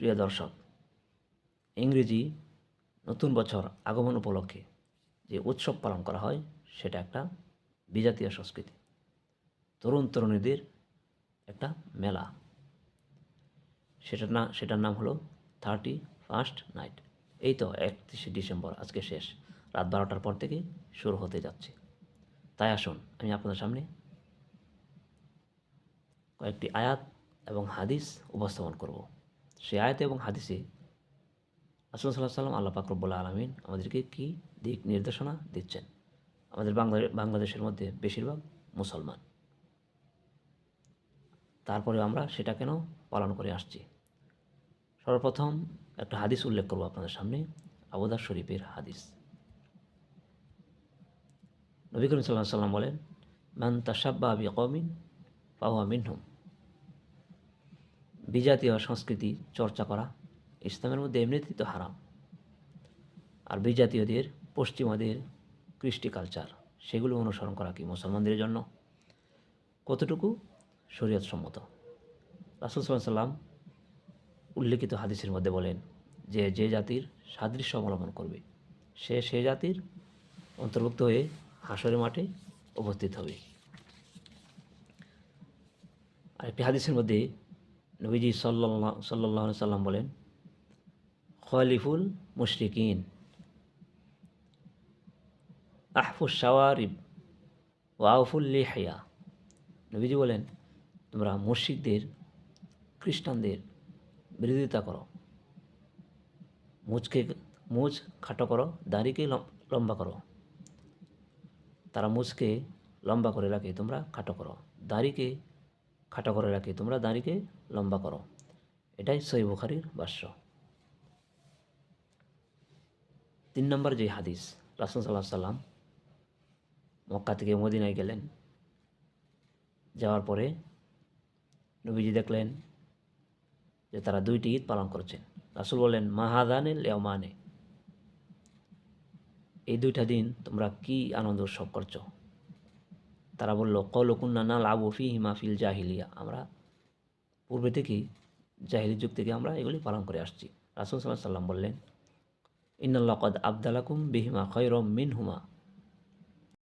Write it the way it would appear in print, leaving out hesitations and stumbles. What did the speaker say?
প্রিয় দর্শক, ইংরেজি নতুন বছর আগমন উপলক্ষে যে উৎসব পালন করা হয় সেটা একটা বিজাতীয় সংস্কৃতি, তরুণ তরুণীদের একটা মেলা। সেটার নাম হলো 31st নাইট। এই তো 31শে ডিসেম্বর, আজকে শেষ, রাত 12টার পর থেকে শুরু হতে যাচ্ছে। তাই আসুন আমি আপনাদের সামনে কয়েকটি আয়াত এবং হাদিস উপস্থাপন করব। সেই আয়াত এবং হাদিসে রাসূল সাল্লাল্লাহু আলাইহি ওয়াসাল্লাম, আল্লাহ পাক রব্বুল আলামিন আমাদেরকে কী দিক নির্দেশনা দিচ্ছেন। আমাদের বাংলাদেশের মধ্যে বেশিরভাগ মুসলমান, তারপরে আমরা সেটা কেন পালন করে আসছি। সর্বপ্রথম একটা হাদিস উল্লেখ করব আপনাদের সামনে, আবু দাউদ শরীফের হাদিস। নবী করিম সাল্লাল্লাহু আলাইহি ওয়াসাল্লাম বলেন, মান তাশাব্বাহা বিকওমিন ফাহুয়া মিনহুম। বিজাতীয় সংস্কৃতি চর্চা করা ইসলামের মধ্যে এমনিতেই তো হারাম। আর বিজাতীয়দের, পশ্চিমাদের কৃষ্টি কালচার, সেগুলো অনুসরণ করা কি মুসলমানদের জন্য কতটুকু শরীয়ত সম্মত? রাসূল সাল্লাল্লাহু আলাইহি ওয়াসাল্লাম উল্লেখিত হাদিসের মধ্যে বলেন যে, যে জাতির সাদৃশ্য অবলম্বন করবে সে জাতির অন্তর্ভুক্ত হয়ে হাশরের মাঠে উপস্থিত হবে। আরেকটি হাদিসের মধ্যে নবীজি সাল্লাল্লাহু আলাইহি সাল্লাম বলেন, খালিফুল মুশরিকিন আহফুস শাওয়ারিব ওয়া আউফুল লিহিয়া। নবীজি বলেন, তোমরা মুশরিকদের, খ্রিস্টানদের বিরোধিতা করো, মুজ খাটো করো, দাড়িকে লম্বা করো। তারা মুজকে লম্বা করে রাখে, তোমরা খাটো করো। দাড়িকে খাটো করে রাখে, তোমরা দাড়িকে লম্বা করো। এটাই সহিহ বুখারীর ভাষ্য। 3 নম্বর যে হাদিস, রাসূল সাল্লাল্লাহু আলাইহি সাল্লাম মক্কা থেকে মদিনায় গেলেন। যাওয়ার পরে নবীজি দেখলেন যে তারা 2টি ঈদ পালন করছেন। রাসূল বললেন, মা হাযানিল ইয়াওমানে, এই 2টা দিন তোমরা কি আনন্দ উৎসব করছো? তারা বলল, ক্বালু কুন্না নালআবু ফীহিমা ফিল জাহিলিয়া, আমরা পূর্বে থেকেই, জাহিলি যুগ থেকে আমরা এগুলি পালন করে আসছি। রাসূল সাল্লাল্লাহু আলাইহি সাল্লাম বললেন, ইন্নাল্লাহ ক্বাদ আবদালাকুম বিহিমা খায়রাম মিনহুমা,